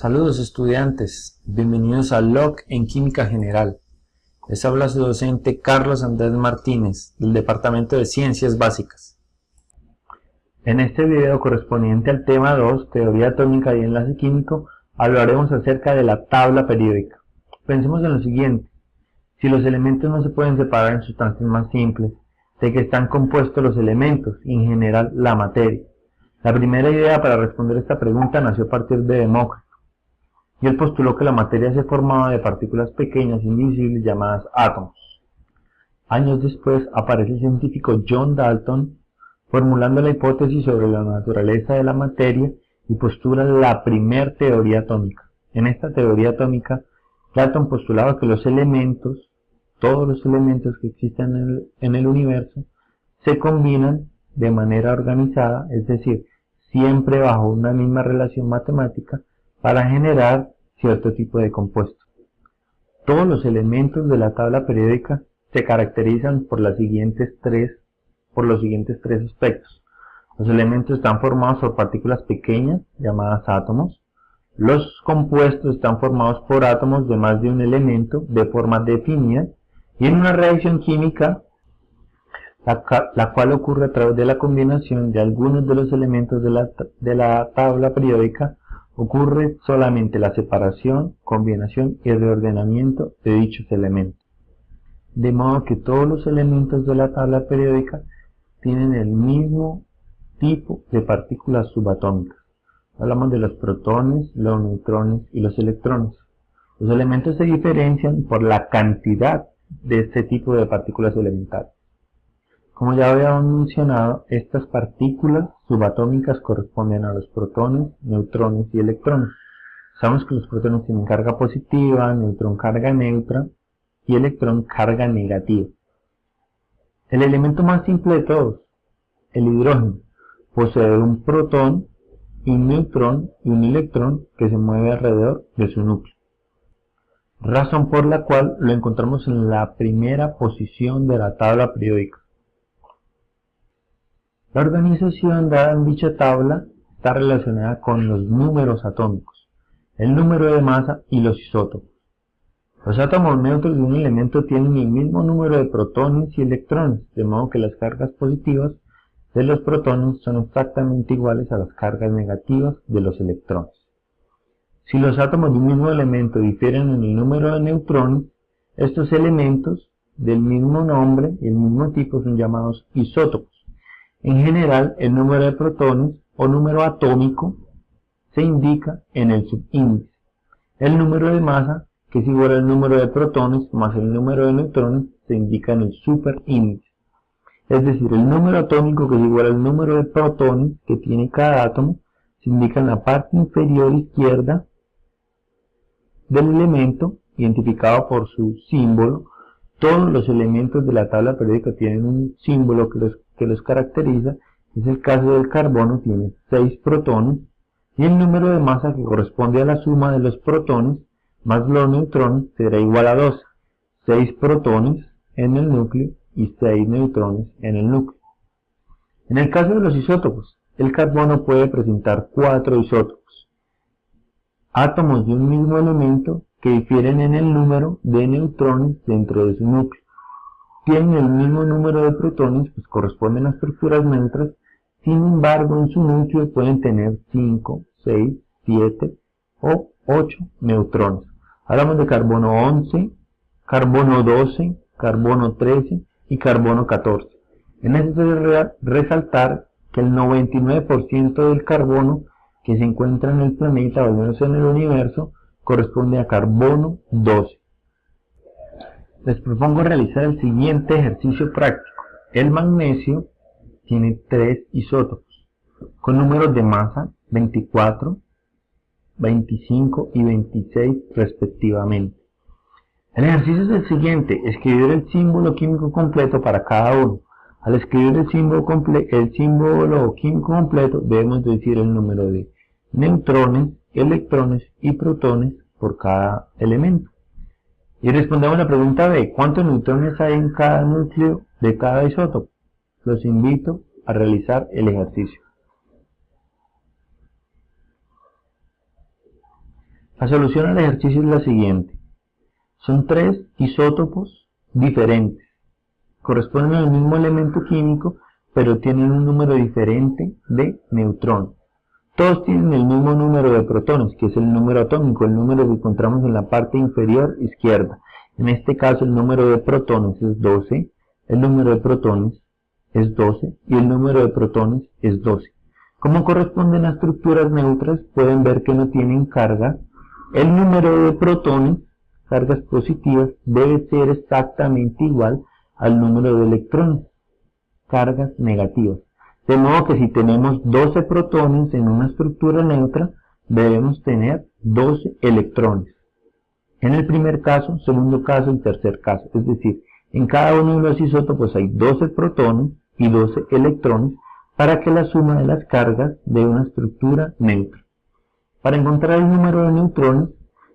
Saludos estudiantes, bienvenidos a LOC en Química General. Les habla su docente Carlos Andrés Martínez, del Departamento de Ciencias Básicas. En este video correspondiente al tema 2, Teoría Atómica y Enlace Químico, hablaremos acerca de la tabla periódica. Pensemos en lo siguiente: si los elementos no se pueden separar en sustancias más simples, ¿de qué están compuestos los elementos y en general la materia? La primera idea para responder esta pregunta nació a partir de Demócrito, y él postuló que la materia se formaba de partículas pequeñas invisibles llamadas átomos. Años después aparece el científico John Dalton formulando la hipótesis sobre la naturaleza de la materia y postula la primer teoría atómica. En esta teoría atómica, Dalton postulaba que los elementos, todos los elementos que existen en el universo, se combinan de manera organizada, es decir, siempre bajo una misma relación matemática, para generar cierto tipo de compuesto. Todos los elementos de la tabla periódica se caracterizan por los siguientes tres aspectos. Los elementos están formados por partículas pequeñas, llamadas átomos. Los compuestos están formados por átomos de más de un elemento de forma definida, y en una reacción química, la cual ocurre a través de la combinación de algunos de los elementos de la tabla periódica, ocurre solamente la separación, combinación y reordenamiento de dichos elementos. De modo que todos los elementos de la tabla periódica tienen el mismo tipo de partículas subatómicas. Hablamos de los protones, los neutrones y los electrones. Los elementos se diferencian por la cantidad de este tipo de partículas elementales. Como ya habíamos mencionado, estas partículas subatómicas corresponden a los protones, neutrones y electrones. Sabemos que los protones tienen carga positiva, neutrón carga neutra y electrón carga negativa. El elemento más simple de todos, el hidrógeno, posee un protón, un neutrón y un electrón que se mueve alrededor de su núcleo, razón por la cual lo encontramos en la primera posición de la tabla periódica. La organización dada en dicha tabla está relacionada con los números atómicos, el número de masa y los isótopos. Los átomos neutros de un elemento tienen el mismo número de protones y electrones, de modo que las cargas positivas de los protones son exactamente iguales a las cargas negativas de los electrones. Si los átomos de un mismo elemento difieren en el número de neutrones, estos elementos del mismo nombre y el mismo tipo son llamados isótopos. En general, el número de protones o número atómico se indica en el subíndice. El número de masa, que es igual al número de protones más el número de neutrones, se indica en el superíndice. Es decir, el número atómico, que es igual al número de protones que tiene cada átomo, se indica en la parte inferior izquierda del elemento, identificado por su símbolo. Todos los elementos de la tabla periódica tienen un símbolo que los caracteriza. Es el caso del carbono, tiene 6 protones, y el número de masa, que corresponde a la suma de los protones más los neutrones, será igual a 12. 6 protones en el núcleo y 6 neutrones en el núcleo. En el caso de los isótopos, el carbono puede presentar 4 isótopos, átomos de un mismo elemento que difieren en el número de neutrones dentro de su núcleo. Tienen el mismo número de protones, pues corresponden a estructuras neutras. Sin embargo, en su núcleo pueden tener 5, 6, 7 o 8 neutrones. Hablamos de carbono 11, carbono 12, carbono 13 y carbono 14. Es necesario resaltar que el 99% del carbono que se encuentra en el planeta, o al menos en el universo, corresponde a carbono 12. Les propongo realizar el siguiente ejercicio práctico. El magnesio tiene 3 isótopos, con números de masa 24, 25 y 26 respectivamente. El ejercicio es el siguiente: escribir el símbolo químico completo para cada uno. Al escribir el símbolo químico completo, debemos decir el número de neutrones, electrones y protones por cada elemento. Y respondemos la pregunta B: ¿cuántos neutrones hay en cada núcleo de cada isótopo? Los invito a realizar el ejercicio. La solución al ejercicio es la siguiente. Son tres isótopos diferentes. Corresponden al mismo elemento químico, pero tienen un número diferente de neutrones. Todos tienen el mismo número de protones, que es el número atómico, el número que encontramos en la parte inferior izquierda. En este caso el número de protones es 12, el número de protones es 12 y el número de protones es 12. Como corresponden a estructuras neutras, pueden ver que no tienen carga. El número de protones, cargas positivas, debe ser exactamente igual al número de electrones, cargas negativas. De modo que si tenemos 12 protones en una estructura neutra, debemos tener 12 electrones. En el primer caso, segundo caso y tercer caso. Es decir, en cada uno de los isótopos hay 12 protones y 12 electrones para que la suma de las cargas dé una estructura neutra. Para encontrar el número de neutrones,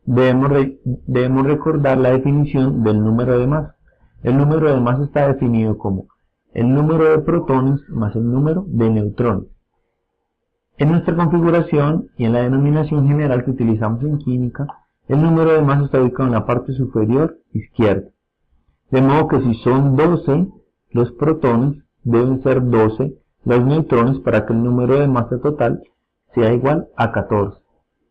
debemos recordar la definición del número de masa. El número de masa está definido como el número de protones más el número de neutrones. En nuestra configuración y en la denominación general que utilizamos en química, el número de masa está ubicado en la parte superior izquierda. De modo que si son 12 los protones, deben ser 12 los neutrones para que el número de masa total sea igual a 14.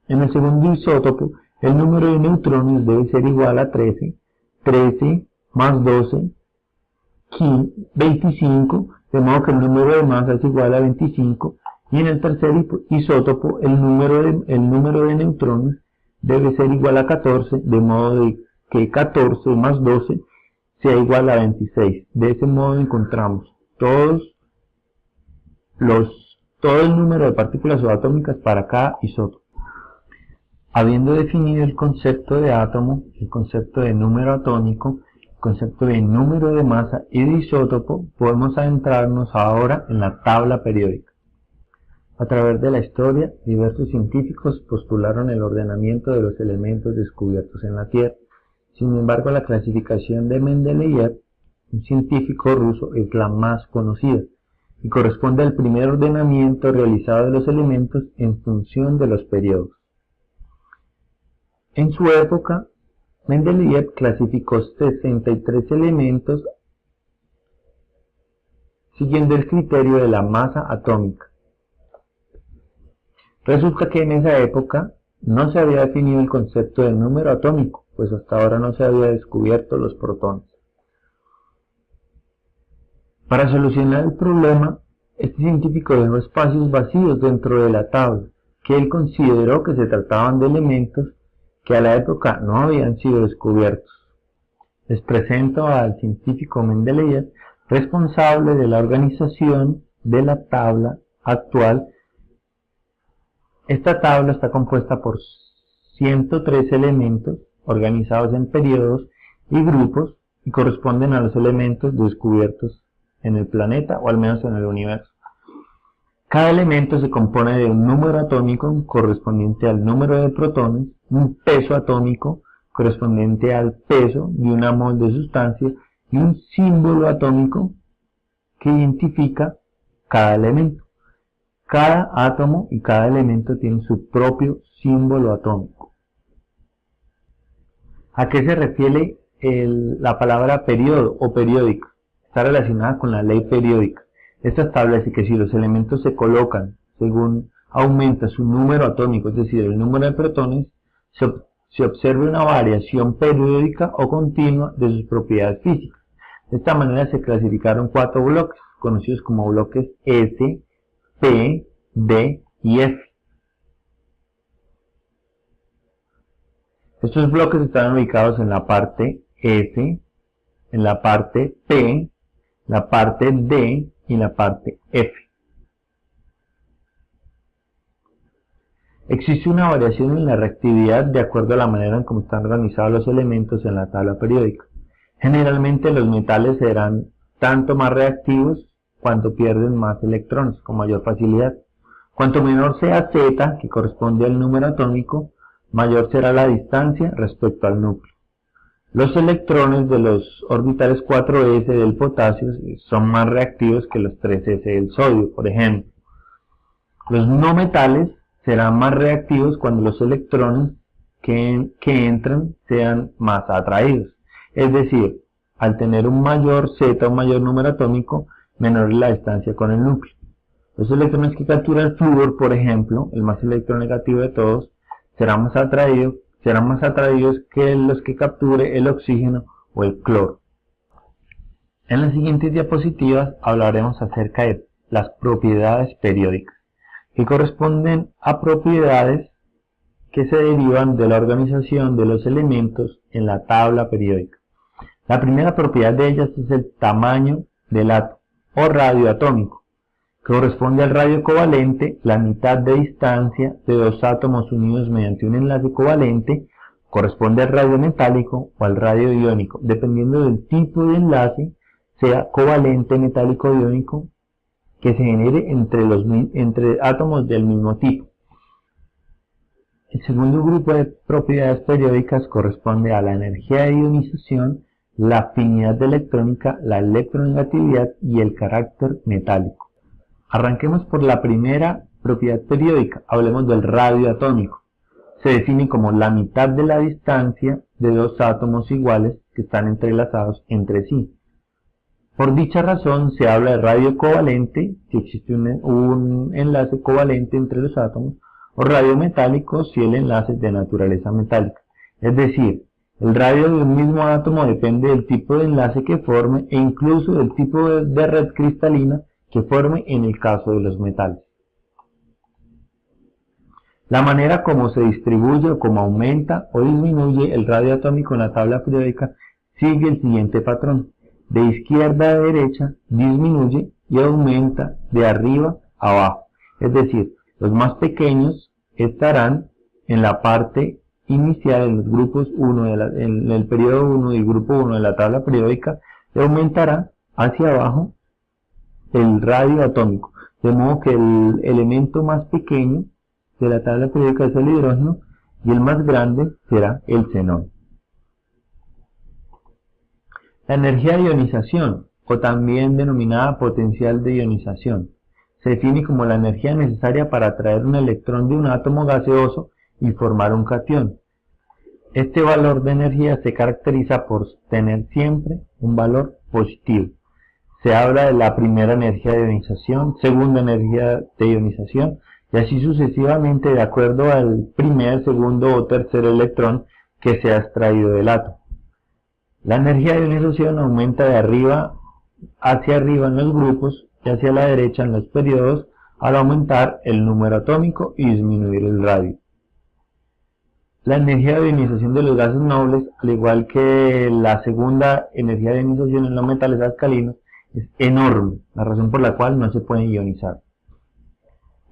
En el segundo isótopo, el número de neutrones debe ser igual a 13, 13 más 12, 25, de modo que el número de masa es igual a 25, y en el tercer isótopo el número de neutrones debe ser igual a 14, de modo que 14 más 12 sea igual a 26. De ese modo encontramos todo el número de partículas subatómicas para cada isótopo. Habiendo definido el concepto de átomo, el concepto de número atómico, el concepto de número de masa y de isótopo, podemos adentrarnos ahora en la tabla periódica. A través de la historia, diversos científicos postularon el ordenamiento de los elementos descubiertos en la Tierra. Sin embargo, la clasificación de Mendeleev, un científico ruso, es la más conocida y corresponde al primer ordenamiento realizado de los elementos en función de los periodos. En su época, Mendeleev clasificó 63 elementos siguiendo el criterio de la masa atómica. Resulta que en esa época no se había definido el concepto de número atómico, pues hasta ahora no se había descubierto los protones. Para solucionar el problema, este científico dejó espacios vacíos dentro de la tabla, que él consideró que se trataban de elementos que a la época no habían sido descubiertos. Les presento al científico Mendeleev, responsable de la organización de la tabla actual. Esta tabla está compuesta por 103 elementos organizados en periodos y grupos y corresponden a los elementos descubiertos en el planeta o al menos en el universo. Cada elemento se compone de un número atómico correspondiente al número de protones, un peso atómico correspondiente al peso de una mol de sustancia y un símbolo atómico que identifica cada elemento. Cada átomo y cada elemento tiene su propio símbolo atómico. ¿A qué se refiere la palabra periodo o periódica? Está relacionada con la ley periódica. Esta establece que si los elementos se colocan según aumenta su número atómico, es decir, el número de protones, se observa una variación periódica o continua de sus propiedades físicas. De esta manera se clasificaron 4 bloques, conocidos como bloques S, P, D y F. Estos bloques están ubicados en la parte S, en la parte P, la parte D y la parte F. Existe una variación en la reactividad de acuerdo a la manera en cómo están organizados los elementos en la tabla periódica. Generalmente los metales serán tanto más reactivos cuanto pierden más electrones con mayor facilidad. Cuanto menor sea Z, que corresponde al número atómico, mayor será la distancia respecto al núcleo. Los electrones de los orbitales 4s del potasio son más reactivos que los 3s del sodio, por ejemplo. Los no metales serán más reactivos cuando los electrones que entran sean más atraídos. Es decir, al tener un mayor Z, un mayor número atómico, menor es la distancia con el núcleo. Los electrones que captura el flúor, por ejemplo, el más electronegativo de todos, serán más atraídos que los que capture el oxígeno o el cloro. En las siguientes diapositivas hablaremos acerca de las propiedades periódicas, que corresponden a propiedades que se derivan de la organización de los elementos en la tabla periódica. La primera propiedad de ellas es el tamaño del átomo o radio atómico, que corresponde al radio covalente, la mitad de distancia de dos átomos unidos mediante un enlace covalente, corresponde al radio metálico o al radio iónico, dependiendo del tipo de enlace, sea covalente, metálico o iónico, que se genere entre átomos del mismo tipo. El segundo grupo de propiedades periódicas corresponde a la energía de ionización, la afinidad electrónica, la electronegatividad y el carácter metálico. Arranquemos por la primera propiedad periódica, hablemos del radio atómico. Se define como la mitad de la distancia de dos átomos iguales que están entrelazados entre sí. Por dicha razón se habla de radio covalente, si existe un enlace covalente entre los átomos, o radio metálico si el enlace es de naturaleza metálica. Es decir, el radio de un mismo átomo depende del tipo de enlace que forme e incluso del tipo de red cristalina que forme en el caso de los metales. La manera como se distribuye o como aumenta o disminuye el radio atómico en la tabla periódica sigue el siguiente patrón. De izquierda a derecha disminuye y aumenta de arriba a abajo. Es decir, los más pequeños estarán en la parte inicial, en los grupos 1, en el periodo 1 y grupo 1 de la tabla periódica, y aumentará hacia abajo el radio atómico. De modo que el elemento más pequeño de la tabla periódica es el hidrógeno y el más grande será el xenón. La energía de ionización, o también denominada potencial de ionización, se define como la energía necesaria para atraer un electrón de un átomo gaseoso y formar un catión. Este valor de energía se caracteriza por tener siempre un valor positivo. Se habla de la primera energía de ionización, segunda energía de ionización, y así sucesivamente de acuerdo al primer, segundo o tercer electrón que se ha extraído del átomo. La energía de ionización aumenta de arriba hacia arriba en los grupos y hacia la derecha en los periodos al aumentar el número atómico y disminuir el radio. La energía de ionización de los gases nobles, al igual que la segunda energía de ionización en los metales alcalinos, es enorme, la razón por la cual no se pueden ionizar.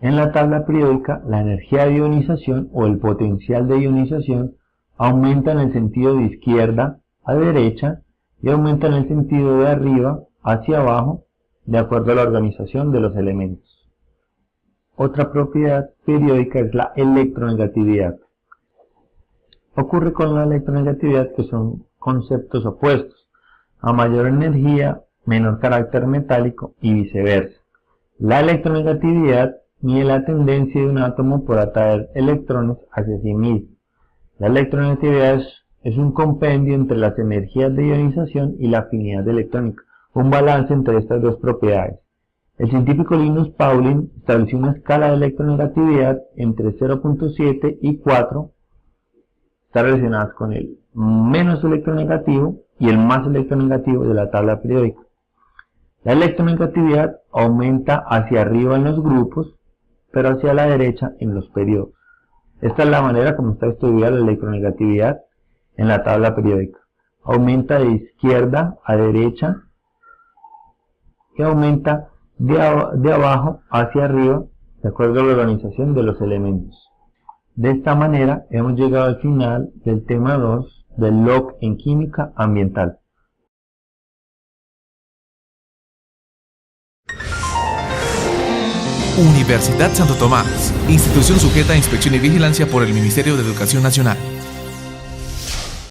En la tabla periódica, la energía de ionización o el potencial de ionización aumenta en el sentido de izquierda a derecha y aumenta en el sentido de arriba hacia abajo, de acuerdo a la organización de los elementos. Otra propiedad periódica es la electronegatividad. Ocurre con la electronegatividad que son conceptos opuestos. A mayor energía, menor carácter metálico y viceversa. La electronegatividad mide la tendencia de un átomo por atraer electrones hacia sí mismo. La electronegatividad es un compendio entre las energías de ionización y la afinidad electrónica, un balance entre estas dos propiedades. El científico Linus Pauling estableció una escala de electronegatividad entre 0.7 y 4, está relacionadas con el menos electronegativo y el más electronegativo de la tabla periódica. La electronegatividad aumenta hacia arriba en los grupos, pero hacia la derecha en los periodos. Esta es la manera como está estudiada la electronegatividad en la tabla periódica. Aumenta de izquierda a derecha y aumenta de abajo hacia arriba de acuerdo a la organización de los elementos. De esta manera hemos llegado al final del tema 2 del LOC en química ambiental. Universidad Santo Tomás, institución sujeta a inspección y vigilancia por el Ministerio de Educación Nacional.